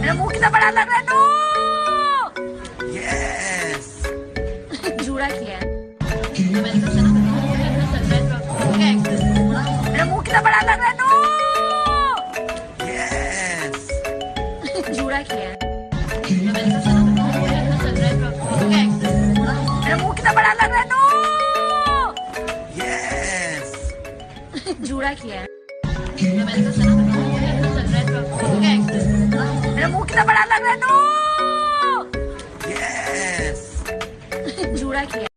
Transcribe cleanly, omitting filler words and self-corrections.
मेरा मुंह कितना बड़ा लग रहा है। नो यस जूड़ा किया है। मेरा मुंह कितना बड़ा लग रहा है। नो यस जूड़ा किया है। मेरा मुंह कितना बड़ा लग रहा है। नो यस जूड़ा किया है। मेरा मुंह कितना बड़ा लग रहा है। नो यस जूड़ा किया है।